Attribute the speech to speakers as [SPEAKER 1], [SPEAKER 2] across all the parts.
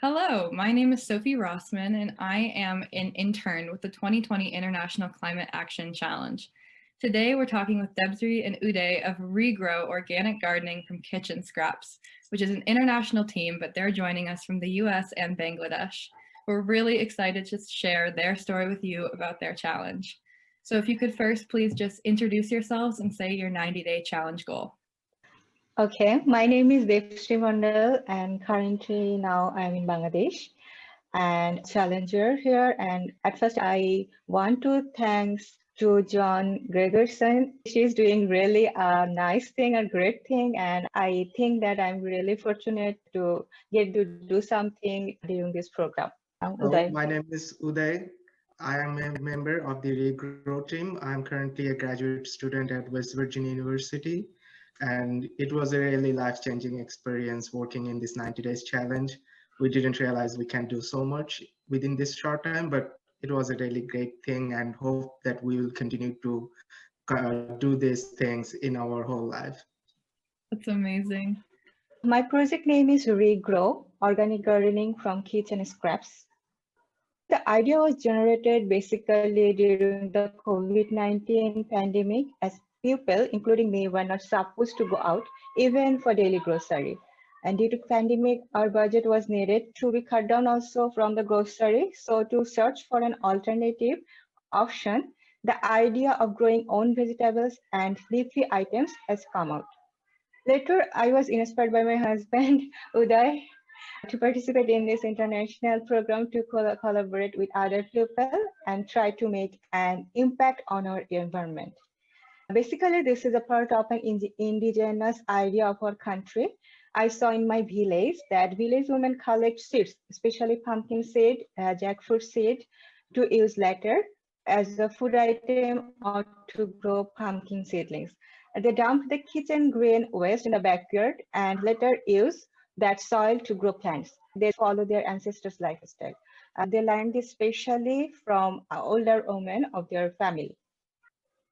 [SPEAKER 1] Hello, my name is Sophie Rossman, and I am an intern with the 2020 International Climate Action Challenge. Today, we're talking with Debsri and Uday of Regrow Organic Gardening from Kitchen Scraps, which is an international team, but they're joining us from the US and Bangladesh. We're really excited to share their story with you about their challenge. So if you could first please just introduce yourselves and say your 90-day challenge goal.
[SPEAKER 2] Okay, my name is Debsri Mandal and currently now I'm in Bangladesh and challenger here. And at first I want to thanks to John Gregerson. She's doing really a nice thing, a great thing. And I think that I'm really fortunate to get to do something during this program.
[SPEAKER 3] Hello,
[SPEAKER 2] Uday.
[SPEAKER 3] my name is Uday. I am a member of the Regrow team. I'm currently a graduate student at West Virginia University, and it was a really life-changing experience working in this 90 days challenge. We didn't realize we can do so much within this short time, but it was a really great thing, and hope that we will continue to do these things in our whole life.
[SPEAKER 1] That's amazing.
[SPEAKER 2] My project name is Regrow Organic Gardening from Kitchen Scraps. The idea was generated basically during the COVID-19 pandemic as people, including me, were not supposed to go out even for daily grocery. And due to pandemic, our budget was needed to be cut down also from the grocery. So to search for an alternative option, the idea of growing own vegetables and leafy items has come out. Later, I was inspired by my husband, Uday, to participate in this international program to collaborate with other people and try to make an impact on our environment. Basically, this is a part of an indigenous idea of our country. I saw in my village that village women collect seeds, especially pumpkin seed, jackfruit seed, to use later as a food item or to grow pumpkin seedlings. They dump the kitchen green waste in the backyard and later use that soil to grow plants. They follow their ancestors' lifestyle. They learned this especially from older women of their family.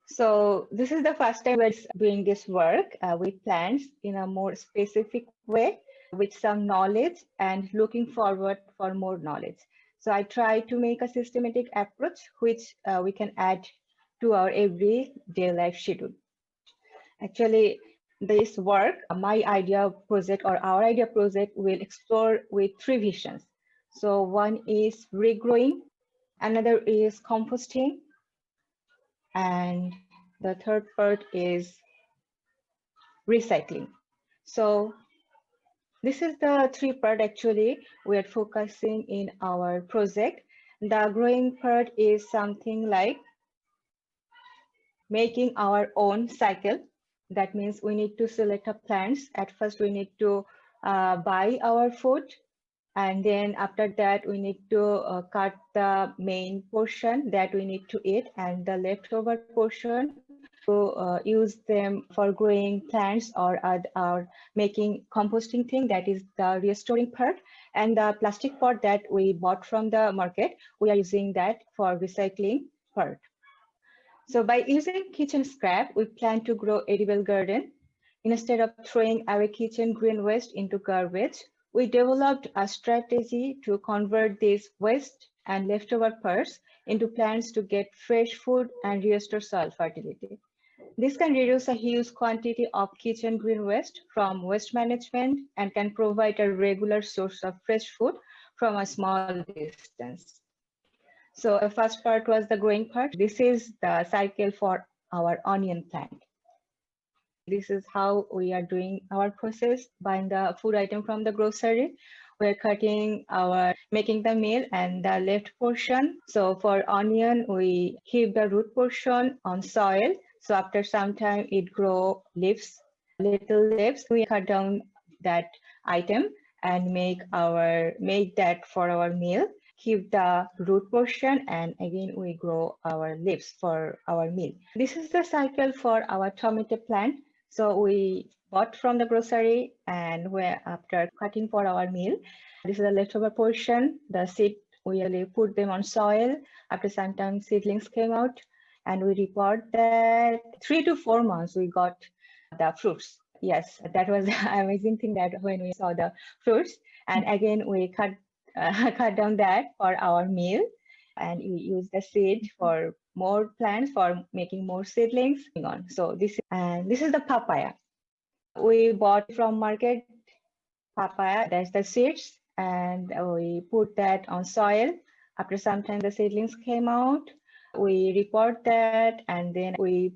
[SPEAKER 2] So this is the first time we're doing this work with plants in a more specific way with some knowledge and looking forward for more knowledge. So I try to make a systematic approach which we can add to our everyday life schedule. Actually, this work, my idea project or our idea project will explore with three visions. So one is regrowing, another is composting, and the third part is recycling. So this is the three part actually we are focusing in our project. The growing part is something like making our own cycle. That means we need to select our plants. At first, we need to buy our food. And then after that, we need to cut the main portion that we need to eat and the leftover portion to use them for growing plants or making composting thing, that is the restoring part. And the plastic part that we bought from the market, we are using that for recycling part. So by using kitchen scrap, we plan to grow edible garden. Instead of throwing away kitchen green waste into garbage, we developed a strategy to convert these waste and leftover parts into plants to get fresh food and restore soil fertility. This can reduce a huge quantity of kitchen green waste from waste management and can provide a regular source of fresh food from a small distance. So the first part was the growing part. This is the cycle for our onion plant. This is how we are doing our process, buying the food item from the grocery. We're making the meal and the left portion. So for onion, we keep the root portion on soil. So after some time, it grow leaves, little leaves. We cut down that item and make that for our meal. Keep the root portion and again we grow our leaves for our meal. This is the cycle for our tomato plant. So we bought from the grocery and after cutting for our meal, this is the leftover portion. The seed, we really put them on soil. After some time, seedlings came out and we report that 3 to 4 months we got the fruits. Yes, that was the amazing thing that when we saw the fruits and again we cut cut down that for our meal, and we use the seed for more plants, for making more seedlings. So this is the papaya. We bought from market papaya. That's the seeds, and we put that on soil. After some time, the seedlings came out. We report that, and then we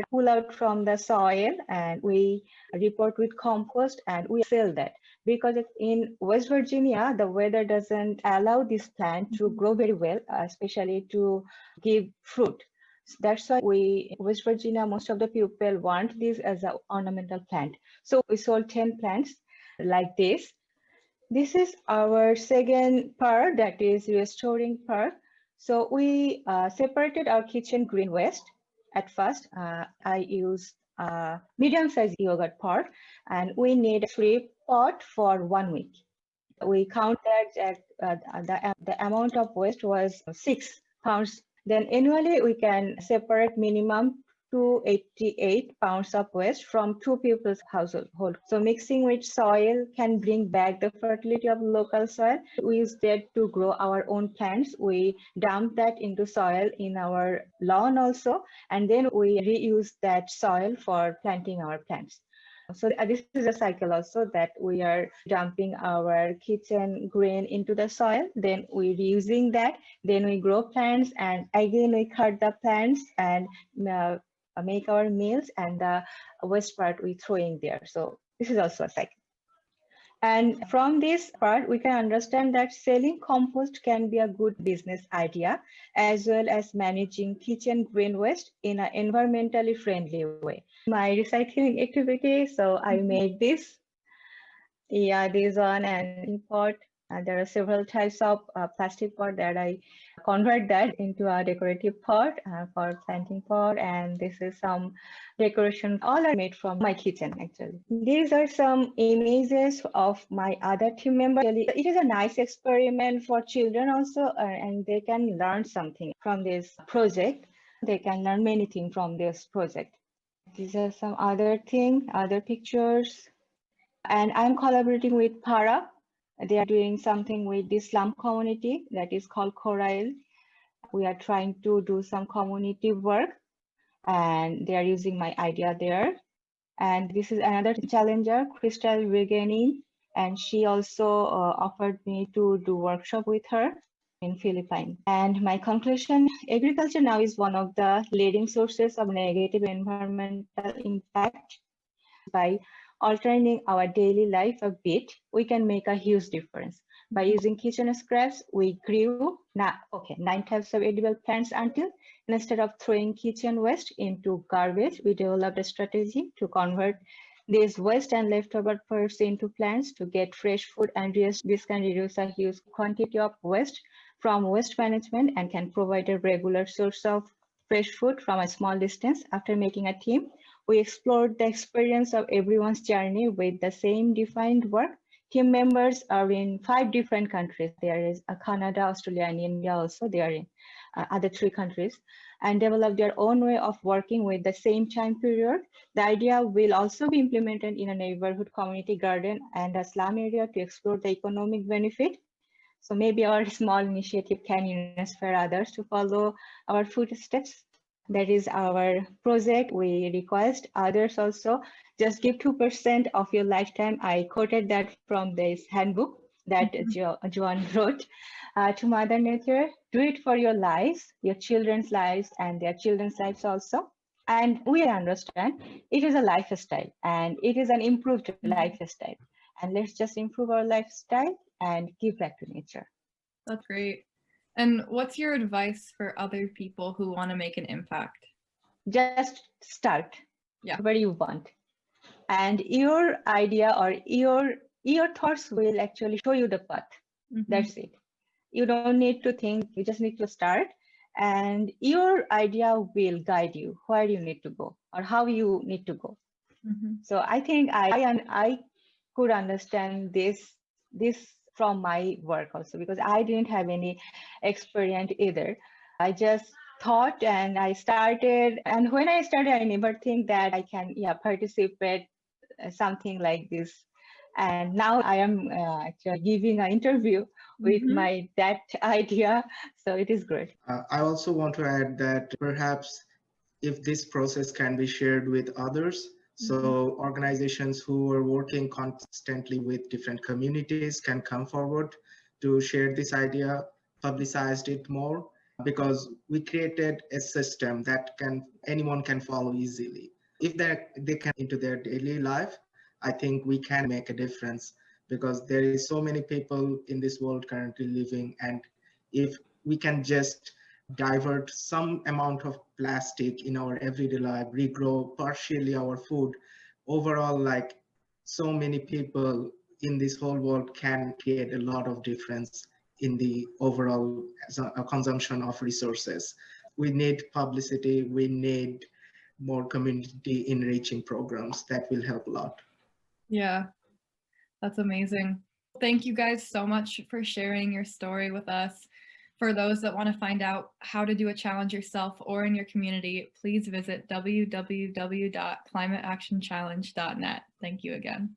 [SPEAKER 2] pull out from the soil, and we report with compost, and we sell that. Because in West Virginia, the weather doesn't allow this plant to grow very well, especially to give fruit. That's why West Virginia, most of the people want this as an ornamental plant. So we sold 10 plants like this. This is our second part, that is restoring part. So we separated our kitchen green waste. At first, I used medium-sized yogurt pot, and we need 3 pot for 1 week. We counted that the amount of waste was 6 pounds. Then annually we can separate minimum 288 pounds of waste from 2 people's household. So mixing with soil can bring back the fertility of local soil. We use that to grow our own plants. We dump that into soil in our lawn also, and then we reuse that soil for planting our plants. So this is a cycle also, that we are dumping our kitchen green into the soil, then we're reusing that, then we grow plants, and again we cut the plants and make our meals, and the waste part we throw in there. So this is also a cycle. And from this part, we can understand that selling compost can be a good business idea, as well as managing kitchen green waste in an environmentally friendly way. My recycling activity, so I made this. Yeah, this one and pot. And there are several types of plastic pot that I convert that into a decorative pot for planting pot. And this is some decoration. All are made from my kitchen, actually. These are some images of my other team members. It is a nice experiment for children also, and they can learn something from this project. They can learn many things from this project. These are some other pictures. And I'm collaborating with Para. They are doing something with the slum community that is called Corail. We are trying to do some community work, and they are using my idea there. And this is another challenger, Crystal Regani, and she also offered me to do workshop with her in Philippines. And my conclusion, agriculture now is one of the leading sources of negative environmental impact. By altering our daily life a bit, we can make a huge difference. By using kitchen scraps, we grew 9 types of edible plants until, instead of throwing kitchen waste into garbage, we developed a strategy to convert these waste and leftover parts into plants to get fresh food, and this can reduce a huge quantity of waste from waste management and can provide a regular source of fresh food from a small distance. After making a team, we explored the experience of everyone's journey with the same defined work. Team members are in 5 different countries. There is Canada, Australia, and India also. They are in other 3 countries, and develop their own way of working with the same time period. The idea will also be implemented in a neighborhood community garden and a slum area to explore the economic benefit. So maybe our small initiative can inspire others to follow our footsteps. That is our project. We request others also just give 2% of your lifetime. I quoted that from this handbook that Joan wrote to Mother Nature. Do it for your lives, your children's lives, and their children's lives also. And we understand it is a lifestyle, and it is an improved lifestyle. And let's just improve our lifestyle and give back to nature.
[SPEAKER 1] That's great. And what's your advice for other people who want to make an impact?
[SPEAKER 2] Just start.
[SPEAKER 1] Yeah.
[SPEAKER 2] Whatever you want. And your idea or your thoughts will actually show you the path. That's it. You don't need to think, you just need to start. And your idea will guide you where you need to go or how you need to go. So I think I could understand this from my work also, because I didn't have any experience either. I just thought and I started, and when I started, I never think that I can participate something like this. And now I am actually giving an interview with
[SPEAKER 1] Mhm.
[SPEAKER 2] that idea. So it is great.
[SPEAKER 3] I also want to add that perhaps if this process can be shared with others, so organizations who are working constantly with different communities can come forward to share this idea, publicize it more, because we created a system that anyone can follow easily. If they can into their daily life, I think we can make a difference, because there is so many people in this world currently living, and if we can just divert some amount of plastic in our everyday life, regrow partially our food, overall, like, so many people in this whole world can create a lot of difference in the overall consumption of resources. We need publicity, we need more community enriching programs that will help a lot.
[SPEAKER 1] Yeah, that's amazing. Thank you guys so much for sharing your story with us. For those that want to find out how to do a challenge yourself or in your community, please visit www.climateactionchallenge.net. Thank you again.